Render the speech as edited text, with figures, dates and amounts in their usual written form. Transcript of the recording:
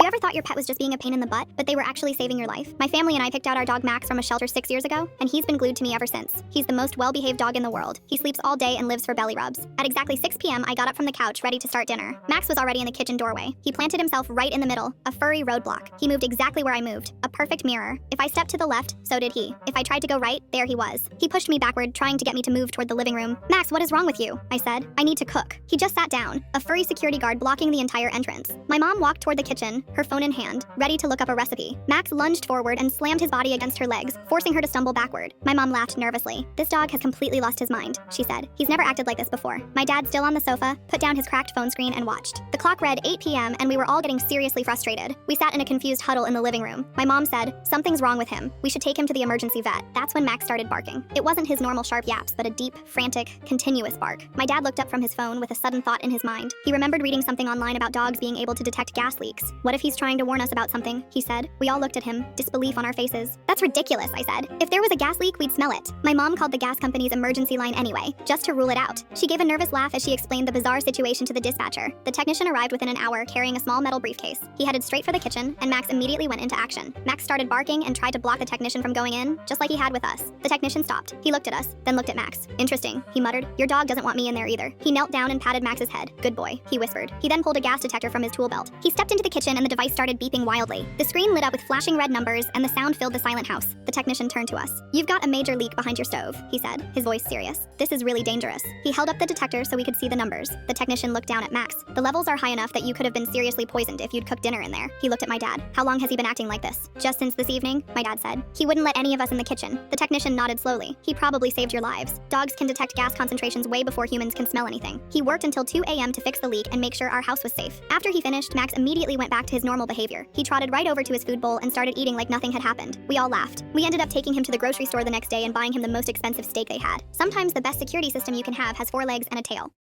ever thought your pet was just being a pain in the butt, but they were actually saving your life? My family and I picked out our dog Max from a shelter 6 years ago, and he's been glued to me ever since. He's the most well-behaved dog in the world. He sleeps all day and lives for belly rubs. At exactly 6 p.m., I got up from the couch ready to start dinner. Max was already in the kitchen doorway. He planted himself right in the middle, a furry roadblock. He moved exactly where I moved, a perfect mirror. If I stepped to the left, so did he. If I tried to go right, there he was. He pushed me backward, trying to get me to move toward the living room. Max, what is wrong with you? I said. I need to cook. He just sat down, a furry security guard blocking the entire entrance. My mom walked toward the kitchen, her phone in hand, ready to look up a recipe. Max lunged forward and slammed his body against her legs, forcing her to stumble backward. My mom laughed nervously. This dog has completely lost his mind, she said. He's never acted like this before. My dad, still on the sofa, put down his cracked phone screen and watched. The clock read 8 p.m. and we were all getting seriously frustrated. We sat in a confused huddle in the living room. My mom said, "Something's wrong with him. We should take him to the emergency vet." That's when Max started barking. It wasn't his normal sharp yaps, but a deep, frantic, continuous bark. My dad looked up from his phone with a sudden thought in his mind. He remembered reading something online about dogs being able to detect gas leaks. What if he's trying to warn us about something? He said. We all looked at him, disbelief on our faces. That's ridiculous, I said. If there was a gas leak, we'd smell it. My mom called the gas company's emergency line anyway, just to rule it out. She gave a nervous laugh as she explained the bizarre situation to the dispatcher. The technician arrived within an hour carrying a small metal briefcase. He headed straight for the kitchen, and Max immediately went into action. Max started barking and tried to block the technician from going in, just like he had with us. The technician stopped. He looked at us, then looked at Max. "Interesting," he muttered. "Your dog doesn't want me in there either." He knelt down and patted Max's head. "Good boy," he whispered. He then pulled a gas detector from his tool belt. He stepped into the kitchen and the device started beeping wildly. The screen lit up with flashing red numbers and the sound filled the silent house. The technician turned to us. "You've got a major leak behind your stove," he said, his voice serious. "This is really dangerous." He held up the detector so we could see the numbers. The technician looked down at Max. "The levels are high enough that you could have been seriously poisoned if you'd cooked dinner in there." He looked at my dad. "How long has he been acting like this?" "Just since this evening," my dad said. "He wouldn't let any of us in the kitchen." The technician nodded slowly. "He probably saved your lives. Dogs can detect gas concentrations way before humans can smell anything." He worked until 2 a.m. to fix the leak and make sure our house was safe. After he finished, Max immediately went back to his normal behavior. He trotted right over to his food bowl and started eating like nothing had happened. We all laughed. We ended up taking him to the grocery store the next day and buying him the most expensive steak they had. Sometimes the best security system you can have has 4 legs and a tail.